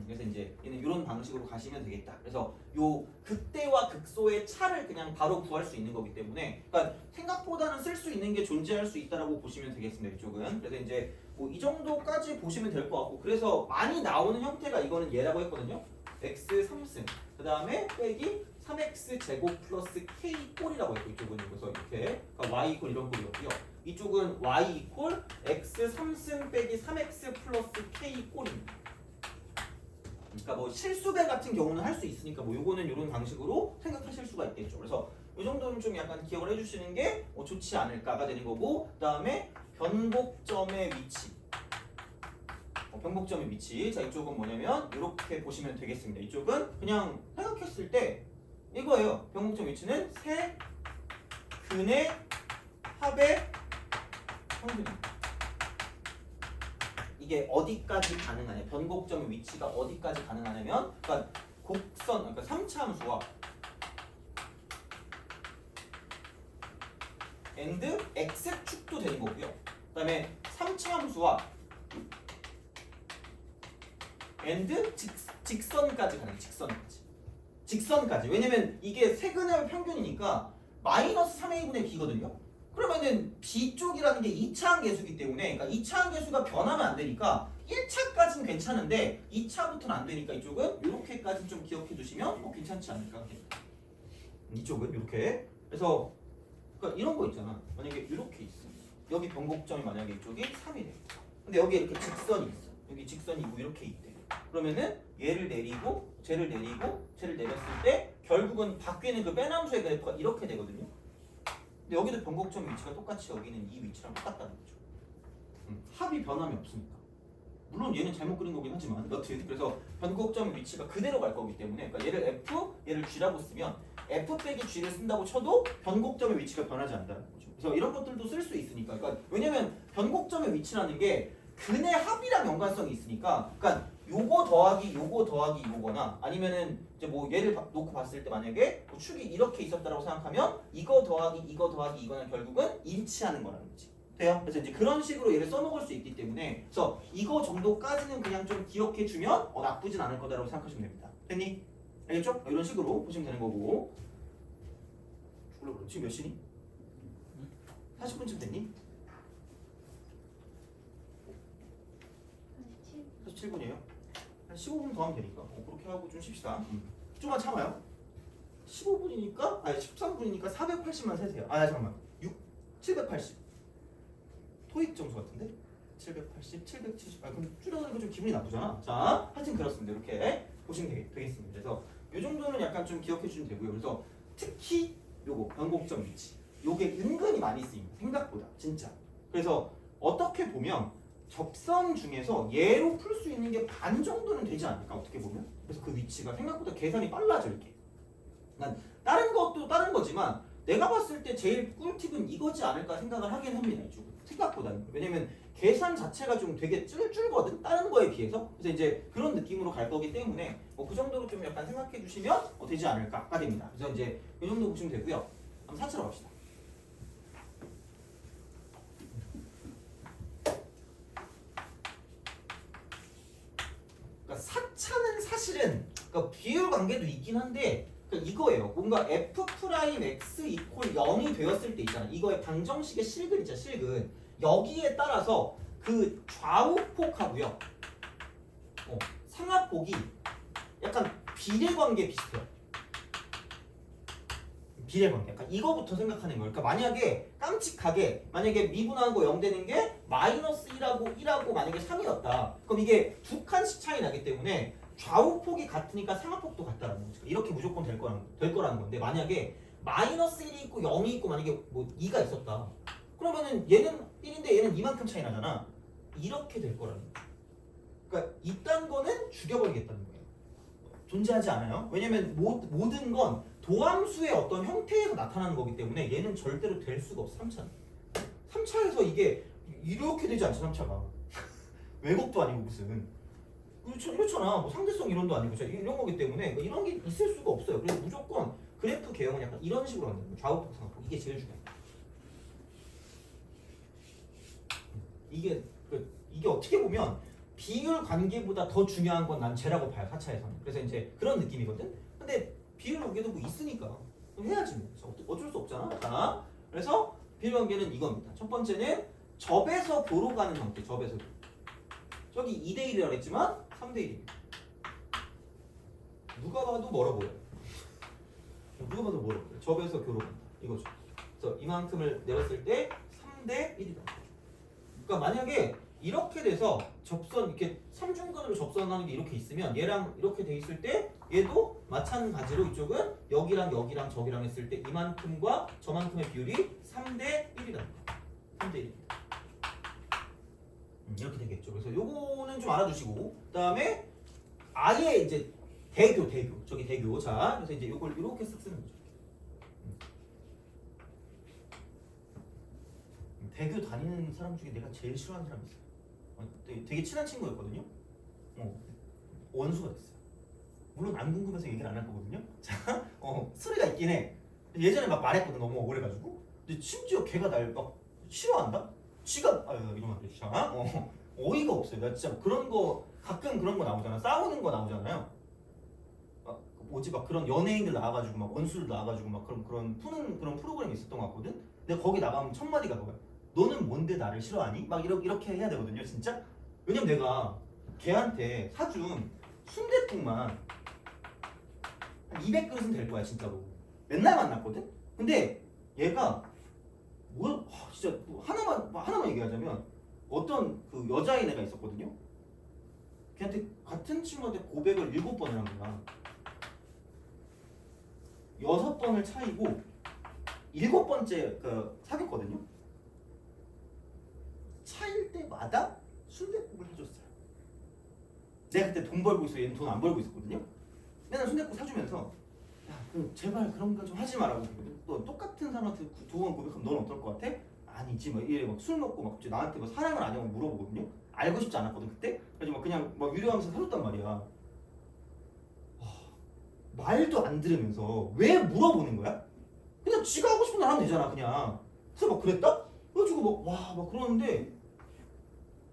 그래서 이제 얘는 이런 방식으로 가시면 되겠다. 그래서 요 극대와 극소의 차를 그냥 바로 구할 수 있는 거기 때문에, 그러니까 생각보다는 쓸 수 있는 게 존재할 수 있다라고 보시면 되겠습니다. 이쪽은. 그래서 이제 뭐 이 정도까지 보시면 될 것 같고, 그래서 많이 나오는 형태가 이거는 얘라고 했거든요. x 3승. 그 다음에 빼기 3x 제곱 플러스 k 꼴이라고 했고 이쪽은 그래서 이렇게 그러니까 y 이꼴 이런 꼴이었고요. 이쪽은 y 이꼴 x 3승 빼기 3x 플러스 k 꼴입니다. 그러니까 뭐 실수배 같은 경우는 할 수 있으니까 뭐 요거는 이런 방식으로 생각하실 수가 있겠죠. 그래서 이 정도는 좀 약간 기억을 해주시는 게 좋지 않을까가 되는 거고, 그 다음에 변곡점의 위치. 변곡점의 위치. 자, 이쪽은 뭐냐면 이렇게 보시면 되겠습니다. 이쪽은 그냥 생각했을 때 이거예요. 변곡점 위치는 세 근의 합의 평균입니다. 이게 어디까지 가능하냐? 변곡점의 위치가 어디까지 가능하냐면, 그러니까 곡선, 그러니까 3차 함수와 and x축도 되는 거고요. 그다음에 3차 함수와 and 직선까지 가는 거예요. 직선까지. 왜냐면 이게 세근의 평균이니까 마이너스 3a 분의 b거든요. 그러면은 b 쪽이라는 게 2차항 계수이기 때문에, 그러니까 2차항 계수가 변하면 안 되니까 1차까지는 괜찮은데 2차부터는 안 되니까 이쪽은 이렇게까지 좀 기억해 두시면 괜찮지 않을까. 이쪽은 이렇게. 그래서 그러니까 이런 거 있잖아. 만약에 이렇게 있어. 여기 변곡점이 만약에 이쪽이 3이래. 근데 여기 이렇게 직선이 있어. 여기 직선이 있고 이렇게 있대. 그러면은 얘를 내리고 쟤를 내리고 쟤를 내렸을 때 결국은 바뀌는 그 빼남수의 그래프가 이렇게 되거든요. 근데 여기도 변곡점 위치가 똑같이 여기는 이 위치랑 똑같다는 거죠. 합이 변함이 없으니까. 물론 얘는 잘못 그린 거긴 하지만 여튼 그래서 변곡점 위치가 그대로 갈 거기 때문에, 그러니까 얘를 F, 얘를 G라고 쓰면 F 빼기 G를 쓴다고 쳐도 변곡점의 위치가 변하지 않는다는 거죠. 그래서 이런 것들도 쓸 수 있으니까. 그러니까 왜냐면 변곡점의 위치라는 게 근의 합이랑 연관성이 있으니까, 그러니까 요거 더하기 이거거나 아니면은 이제 뭐 얘를 놓고 봤을 때 만약에 뭐 축이 이렇게 있었다라고 생각하면 이거 더하기 이거는 결국은 일치하는 거라는 거지. 돼요? 그래서 이제 그런 식으로 얘를 써먹을 수 있기 때문에, 그래서 이거 정도까지는 그냥 좀 기억해 주면 나쁘진 않을 거다라고 생각하시면 됩니다. 됐니? 알겠죠? 이런 식으로 보시면 되는 거고. 지금 몇 시니? 40분쯤 됐니? 47분이에요? 한 15분 더 하면 되니까 그렇게 하고 좀 쉽시다. 좀만 참아요. 15분이니까 아니 13분이니까 480만 세세요. 아 잠깐만 780 토익 점수 같은데 780, 770. 아 그럼 줄여놓으니까 좀 기분이 나쁘잖아. 자 하여튼 그렇습니다. 이렇게 보시면 되겠습니다. 그래서 이 정도는 약간 좀 기억해 주시면 되고요. 그래서 특히 요거 변곡점 위치 요게 은근히 많이 쓰입니다. 생각보다 진짜. 그래서 어떻게 보면 접선 중에서 얘로 풀 수 있는 게 반 정도는 되지 않을까 어떻게 보면. 그래서 그 위치가 생각보다 계산이 빨라져 이렇게. 난 다른 것도 다른 거지만 내가 봤을 때 제일 꿀팁은 이거지 않을까 생각을 하긴 합니다. 이쪽은 생각보다는. 왜냐면 계산 자체가 좀 되게 줄거든 다른 거에 비해서. 그래서 이제 그런 느낌으로 갈 거기 때문에 뭐 그 정도로 좀 약간 생각해 주시면 되지 않을까가 됩니다. 그래서 이제 이 정도 보시면 되고요. 한번 4차로 갑시다. 그러니까 4차는 사실은 그러니까 비율 관계도 있긴 한데 그러니까 이거예요. 뭔가 f'(x) 이퀄 0이 되었을 때 있잖아. 이거의 방정식의 실근 있잖아. 실근. 여기에 따라서 그 좌우폭하고요. 상하폭이 약간 비례관계 비슷해요. 비례관계. 약간 이거부터 생각하는 거예요. 그러니까 만약에 깜찍하게 만약에 미분하고 0 되는 게 -1하고 만약에 3이었다. 그럼 이게 두 칸씩 차이 나기 때문에 좌우폭이 같으니까 상하폭도 같다라는 거죠. 이렇게 무조건 될 거라는 건데 만약에 -1이 있고 0이 있고 만약에 뭐 2가 있었다. 그러면은 얘는 1인데 얘는 이만큼 차이 나잖아. 이렇게 될 거라는 거죠. 그러니까 이딴 거는 죽여버리겠다는 거예요. 존재하지 않아요. 왜냐면 모든 건 도함수의 어떤 형태에서 나타나는 거기 때문에 얘는 절대로 될 수가 없어. 3차는. 3차에서 이게 이렇게 되지 않죠. 3차가. 왜곡도 아니고 무슨. 그렇잖아. 뭐 상대성 이론도 아니고 이런 거기 때문에 이런 게 있을 수가 없어요. 그래서 무조건 그래프 개형은 약간 이런 식으로 하는 거예요. 좌우폭, 상하폭. 이게 제일 중요해요. 이게 어떻게 보면 비율 관계보다 더 중요한 건 난 쟤라고 봐요. 4차에서는. 그래서 이제 그런 느낌이거든. 근데 비율 관계도 뭐 있으니까 해야지 뭐. 어쩔 수 없잖아. 자, 그래서 비율 관계는 이겁니다. 첫 번째는 접에서 교로 가는 형태. 접에서 교로. 저기 2대1이라고 했지만 3대1입니다. 누가 봐도 멀어 보여요. 누가 봐도 멀어 보여요. 접에서 교로 간다. 이거죠. 그래서 이만큼을 내렸을 때 3대1이다. 그러니까 만약에 이렇게 돼서 접선 이렇게 삼중근으로 접선하는 게 이렇게 있으면 얘랑 이렇게 돼 있을 때 얘도 마찬가지로 이쪽은 여기랑 여기랑 저기랑 했을 때 이만큼과 저만큼의 비율이 3대1이다. 3대1입니다. 이렇게 되겠죠. 그래서 요거는 좀 알아두시고 그다음에 아예 이제 대교 저기 대교. 자 그래서 이제 요걸 이렇게 쓱 쓰는 거죠. 대교 다니는 사람 중에 내가 제일 싫어하는 사람이 있어요. 되게 친한 친구였거든요. 원수가 됐어요. 물론 안 궁금해서 얘기를 안 할 거거든요. 자, 소리가 있긴 해. 예전에 막 말했거든. 너무 억울해가지고. 근데 심지어 걔가 날 막 싫어한다? 지가 이러면 안 돼, 진짜. 어이가 없어요. 나 진짜 그런 거 가끔 그런 거 나오잖아. 싸우는 거 나오잖아요. 뭐지 막 그런 연예인들 나와가지고 막 원수들 나와가지고 막 그런 푸는 그런 프로그램이 있었던 것 같거든. 근데 거기 나가면 첫 마디가 그거야. 너는 뭔데 나를 싫어하니? 막 이렇게 해야 되거든요, 진짜. 왜냐면 내가 걔한테 사준 순댓국만 한 200그릇은 될 거야, 진짜로. 맨날 만났거든. 근데 얘가 진짜 하나만 얘기하자면 어떤 그 여자인 애가 있었거든요. 걔한테 같은 친구한테 고백을 7번을 한 거야. 6번을 차이고 7번째 그 사귀었거든요. 차일 때마다 순댓국을 사줬어요. 내가 그때 돈 벌고 있어. 얘는 돈 안 벌고 있었거든요. 맨날 순댓국 사주면서 야, 제발 그런 거 좀 하지 말라고. 또 똑같은 사람한테 2번 고백하면 넌 어떨 것 같아? 아니지. 막 이래 막 술 먹고 막 나한테 막 사랑을 안 하냐고 물어보거든요. 알고 싶지 않았거든 그때. 그래서 막 그냥 막 위로하면서 사줬단 말이야. 말도 안 들으면서 왜 물어보는 거야? 그냥 지가 하고 싶은 날 하면 되잖아 그냥. 그래서 막 그랬다? 그래가지고 막 그러는데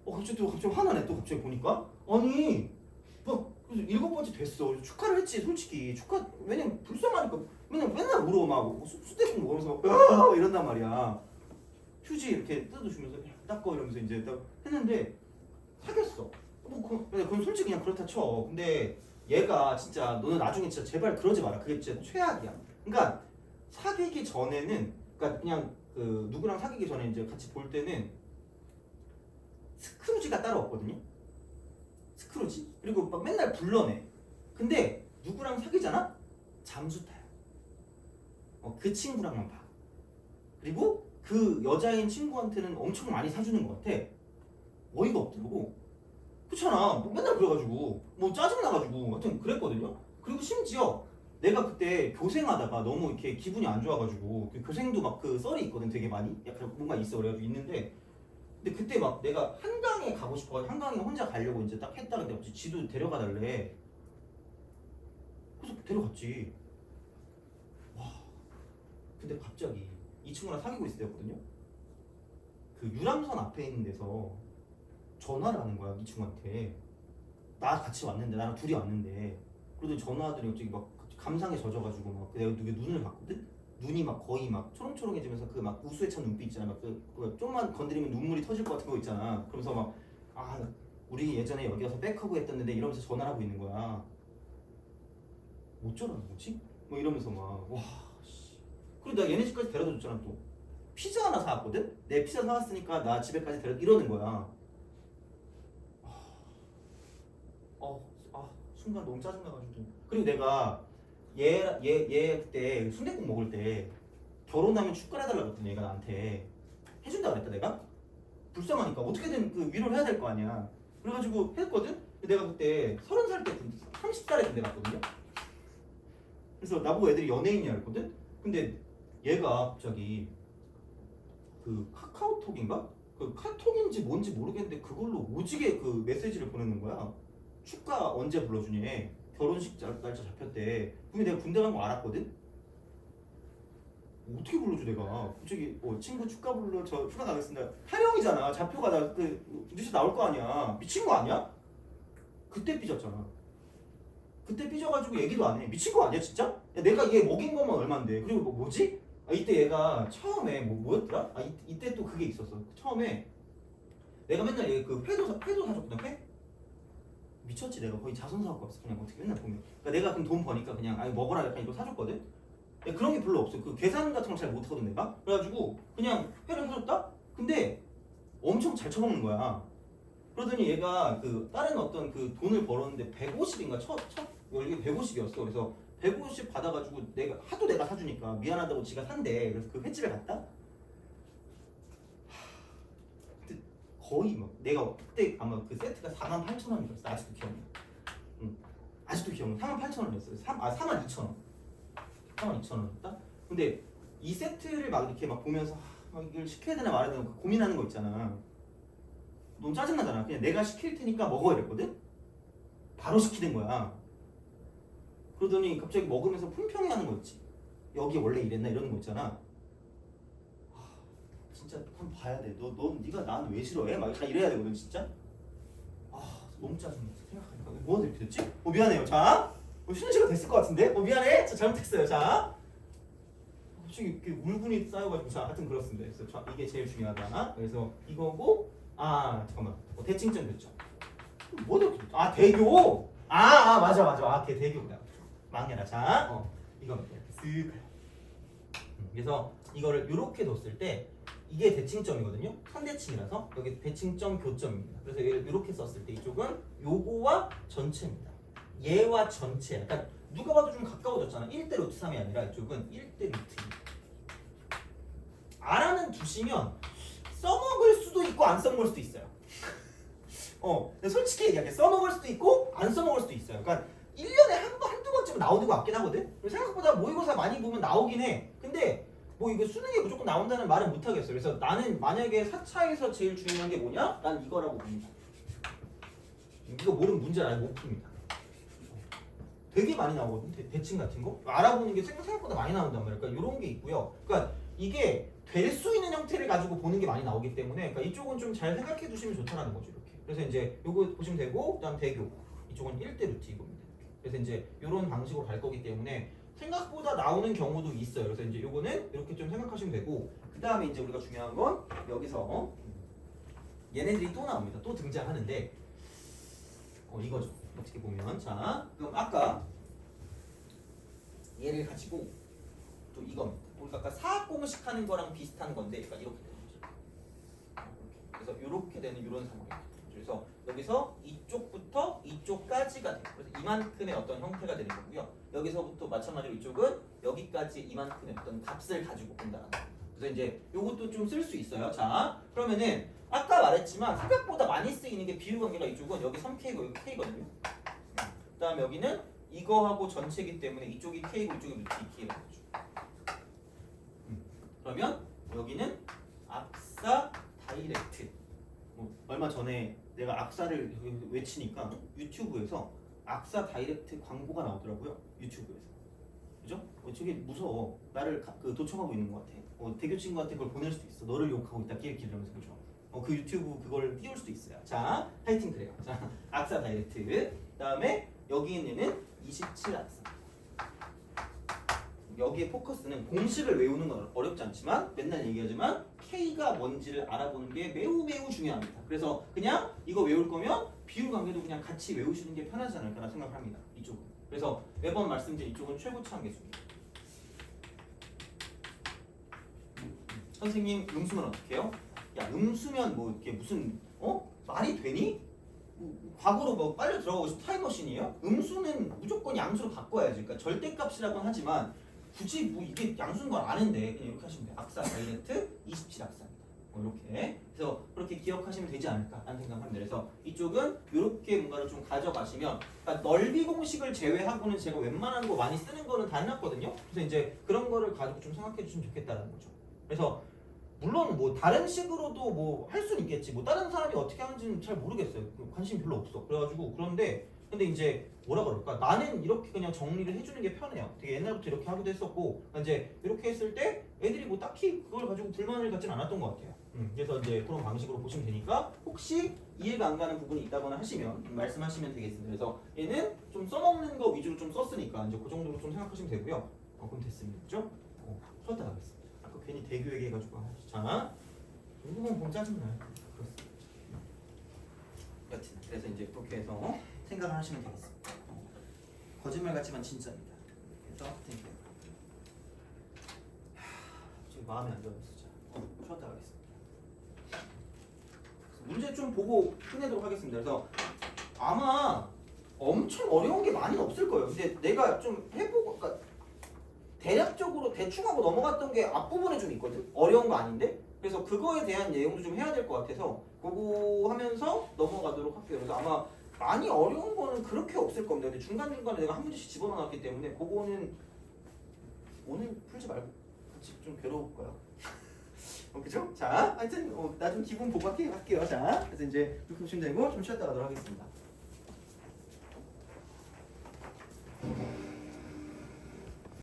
갑자기 화나네. 또 갑자기 보니까 아니 막 7번째 됐어. 축하를 했지 솔직히. 왜냐면 불쌍하니까 맨날 물어. 막 수대국 먹으면서 막 이런단 말이야. 휴지 이렇게 뜯어주면서 닦어 이러면서 이제 딱 했는데 사귀었어. 그건 솔직히 그냥 그렇다 쳐. 근데 얘가 진짜 너는 나중에 진짜 제발 그러지 마라. 그게 진짜 최악이야. 그러니까 사귀기 전에는 그러니까 그냥 그 누구랑 사귀기 전에 이제 같이 볼 때는 스크루지가 따로 없거든요. 스크루지. 그리고 막 맨날 불러내. 근데 누구랑 사귀잖아? 잠수 타요. 그 친구랑만 봐. 그리고 그 여자인 친구한테는 엄청 많이 사주는 것 같아. 어이가 없더라고. 그렇잖아. 뭐 맨날 그래가지고 뭐 짜증나가지고 하여튼 그랬거든요. 그리고 심지어 내가 그때 교생하다가 너무 이렇게 기분이 안 좋아가지고 그 교생도 막 그 썰이 있거든. 되게 많이 약간 뭔가 있어 그래가지고 있는데 근데 그때 막 내가 한강에 가고 싶어가지고 한강에 혼자 가려고 이제 딱 했다 근데 갑자기 지도 데려가 달래. 그래서 데려갔지. 와. 근데 갑자기 이 친구랑 사귀고 있을 때였거든요. 그 유람선 앞에 있는 데서 전화를 하는 거야 이 친구한테. 나 같이 왔는데 나랑 둘이 왔는데 그러더니 전화하더니 갑자기 막 감상에 젖어가지고 막 내가 누구 눈을 봤거든. 눈이 막 거의 막 초롱초롱해지면서 그 막 우수에 찬 눈빛 있잖아. 막 그 좀만 건드리면 눈물이 터질 것 같은 거 있잖아. 그러면서 막 아 우리 예전에 여기 와서 백허그 했었는데 이러면서 전화를 하고 있는 거야. 어쩌라는 거지? 뭐 이러면서 막 와. 씨. 그리고 나 얘네 집까지 데려다 줬잖아 또. 피자 하나 사왔거든? 내 피자 사왔으니까 나 집에까지 이러는 거야. 순간 너무 짜증나가지고. 그리고 내가 얘 그때 순댓국 먹을 때 결혼하면 축가를 해달라고 했더니 얘가 나한테 해준다 그랬다 내가? 불쌍하니까 어떻게든 그 위로를 해야 될 거 아니야. 그래가지고 했거든? 근데 내가 그때 30살 때 30살에 군대 갔거든요? 그래서 나보고 애들이 연예인이라 했거든? 근데 얘가 갑자기 그 카카오톡인가? 그 카톡인지 뭔지 모르겠는데 그걸로 오지게 그 메시지를 보내는 거야. 축가 언제 불러주니? 결혼식 날짜 잡혔대. 근데 내가 군대 간 거 알았거든? 어떻게 불러줘 내가? 갑자기 친구 축가 불러 저 휴가 가겠습니다. 타령이잖아. 잡혀가 나그 뉴스 나올 거 아니야. 미친 거 아니야? 그때 삐졌잖아. 그때 삐져가지고 얘기도 안 해. 미친 거 아니야 진짜? 야, 내가 얘 먹인 것만 얼만데. 그리고 뭐지? 이때 얘가 처음에 뭐였더라? 이때 또 그게 있었어. 처음에 내가 맨날 얘 그 회도 사줬거든. 회? 미쳤지. 내가 거의 자선사갖고 왔어. 그냥 어떻게 맨날 보면. 그러니까 내가 그럼 돈 버니까 그냥 먹어라 약간 이거 사줬거든. 야, 그런 게 별로 없어. 그 계산 같은 걸 잘 못하거든 내가. 그래가지고 그냥 회를 사줬다. 근데 엄청 잘 처먹는 거야. 그러더니 얘가 그 다른 어떤 그 돈을 벌었는데 150인가 첫 월급이 150이었어. 그래서 150 받아가지고 내가 사주니까 미안하다고 지가 산대. 그래서 그 횟집에 갔다. 거의 막 내가 그때 아마 그 세트가 48,000원이었어. 아직도 기억나. 응. 아직도 기억나. 48,000원이었어요. 42,000원. 42,000원이었다. 근데 이 세트를 막 이렇게 막 보면서 막 이걸 시켜야 되나 말아야 되나 고민하는 거 있잖아. 너무 짜증나잖아. 그냥 내가 시킬 테니까 먹어 이랬거든. 바로 시키는 거야. 그러더니 갑자기 먹으면서 품평해하는 거 있지. 여기 원래 이랬나 이러는 거 있잖아. 진짜 한번 봐야 돼. 네가 나한테 왜 싫어해? 막 이래야 되거든 진짜. 너무 짜증나. 생각하니까 뭐가 이렇게 됐지? 미안해요. 자, 쉬는 시간 됐을 것 같은데? 미안해. 저 잘못했어요. 자, 갑자기 이렇게 울분이 쌓여가지고 자, 하여튼 그렇습니다. 그래서 이게 제일 중요하다. 그래서 이거고, 잠깐만. 대칭점 됐죠? 뭐가 이렇게 됐죠? 대교. 맞아. 걔 대교다. 망해라. 자, 이거 이렇게 쓱. 그래서 이거를 이렇게 뒀을 때. 이게 대칭점이거든요. 선대칭이라서 여기 대칭점 교점입니다. 그래서 얘를 이렇게 썼을 때 이쪽은 요거와 전체입니다. 얘와 전체. 그러니까 누가 봐도 좀 가까워졌잖아. 1대 루트 3이 아니라 이쪽은 1대 루트 2. R는 두시면 써먹을 수도 있고 안 써먹을 수도 있어요. 근데 솔직히 얘기할게. 써먹을 수도 있고 안 써먹을 수도 있어요. 그러니까 1년에 한두 번쯤은 나오는 거 같긴 하거든. 생각보다 모의고사 많이 보면 나오긴 해. 근데 이거 수능에 무조건 나온다는 말은 못 하겠어. 그래서 나는 만약에 4차에서 제일 중요한 게 뭐냐? 난 이거라고 봅니다. 이거 모르면 문제를 아예 못 풉니다. 되게 많이 나오거든. 대칭 같은 거. 알아보는 게 생각보다 많이 나온단 말이야. 그러니까 이런 게 있고요. 그러니까 이게 될 수 있는 형태를 가지고 보는 게 많이 나오기 때문에 그러니까 이쪽은 좀 잘 생각해 두시면 좋다라는 거죠. 이렇게. 그래서 이제 요거 보시면 되고 그다음 대교. 이쪽은 1대 루트 이겁니다. 그래서 이제 이런 방식으로 갈 거기 때문에 생각보다 나오는 경우도 있어요. 그래서 이제 요거는 이렇게 좀 생각하시면 되고 그 다음에 이제 우리가 중요한 건 여기서 얘네들이 또 나옵니다. 또 등장하는데 이거죠. 어떻게 보면 자 그럼 아까 얘를 가지고 또 이겁니다. 우리가 아까 사학공식 하는 거랑 비슷한 건데 그러니까 이렇게 되는 거죠. 그래서 이렇게 되는 이런 상황이에요. 그래서 여기서 이쪽부터 이쪽까지가 돼요. 그래서 이만큼의 어떤 형태가 되는 거고요. 여기서부터 마찬가지로 이쪽은 여기까지 이만큼의 어떤 값을 가지고 본다는 거예요. 그래서 이제 요것도 좀 쓸 수 있어요. 자 그러면은 아까 말했지만 생각보다 많이 쓰이는 게 비율 관계가 이쪽은 여기 3K고 여기 K거든요. 그 다음에 여기는 이거하고 전체이기 때문에 이쪽이 K고 이쪽이 루트 2K라는 거죠. 그러면 여기는 악사 다이렉트. 얼마 전에 내가 악사를 외치니까 유튜브에서 악사 다이렉트 광고가 나오더라고요. 유튜브에서. 그죠? 저게 무서워. 나를 도청하고 있는 것 같아. 대교 친구한테 그걸 보낼 수도 있어. 너를 욕하고 있다. 끼리끼리 이러면서 그죠? 그 유튜브 그걸 띄울 수도 있어요. 자, 하여튼 그래요. 자, 악사 다이렉트. 그 다음에 여기 있는 27 악사. 여기에 포커스는 공식을 외우는 건 어렵지 않지만 맨날 얘기하지만 K가 뭔지를 알아보는 게 매우 매우 중요합니다. 그래서 그냥 이거 외울 거면 비율 관계도 그냥 같이 외우시는 게 편하지 않을까 생각을 합니다. 이쪽은. 그래서 매번 말씀드린 이쪽은 최고차원 계수입니다. 선생님 음수면 어떻게 해요? 야 음수면 뭐 이렇게 무슨 말이 되니? 과거로 뭐 빨리 들어가고 싶은 타임머신이에요? 음수는 무조건 양수로 바꿔야지. 그러니까 절대값이라고는 하지만 굳이 뭐 이게 양수인 걸 아는데 그냥 이렇게 하시면 돼요. 악사 다이렉트 27 악사입니다. 이렇게. 그래서 그렇게 기억하시면 되지 않을까라는 생각합니다. 그래서 이쪽은 이렇게 뭔가를 좀 가져가시면 그러니까 넓이 공식을 제외하고는 제가 웬만한 거 많이 쓰는 거는 다 해놨거든요. 그래서 이제 그런 거를 가지고 좀 생각해 주시면 좋겠다는 거죠. 그래서 물론 뭐 다른 식으로도 뭐 할 수는 있겠지. 뭐 다른 사람이 어떻게 하는지는 잘 모르겠어요. 관심 별로 없어. 그래가지고 그런데 근데 이제 뭐라 그럴까? 나는 이렇게 그냥 정리를 해주는 게 편해요. 되게 옛날부터 이렇게 하기도 했었고 이제 이렇게 했을 때 애들이 뭐 딱히 그걸 가지고 불만을 갖진 않았던 것 같아요. 그래서 이제 그런 방식으로 보시면 되니까 혹시 이해가 안 가는 부분이 있다거나 하시면 말씀하시면 되겠습니다. 그래서 얘는 좀 써먹는 거 위주로 좀 썼으니까 이제 그 정도로 좀 생각하시면 되고요. 그럼 됐습니다. 그죠? 쉬었다 가겠습니다. 아까 괜히 대교 얘기해가지고 자, 이 부분 보면 짜증나요. 그렇습니다. 여튼 그래서 이제 그렇게 해서 생각을 하시면 되겠습니다. 거짓말 같지만 진짜입니다. 그래서 지금 마음이 안 좋아서 쉬었다 가겠습니다. 문제 좀 보고 끝내도록 하겠습니다. 그래서 아마 엄청 어려운 게 많이 없을 거예요. 근데 내가 좀 해보고 그러니까 대략적으로 대충 하고 넘어갔던 게 앞부분에 좀 있거든. 어려운 거 아닌데. 그래서 그거에 대한 내용도 좀 해야 될 것 같아서 그거 하면서 넘어가도록 할게요. 그래서 아마 많이 어려운 거는 그렇게 없을 겁니다. 근데 중간중간에 내가 한 문제씩 집어넣었기 때문에 그거는 오늘 풀지 말고 같이 좀 괴로울까요? 그죠? 자, 하여튼 나 좀 기분 보고 할게요. 자, 그래서 이제 그렇게 보시면 되고 좀 쉬었다 가도록 하겠습니다.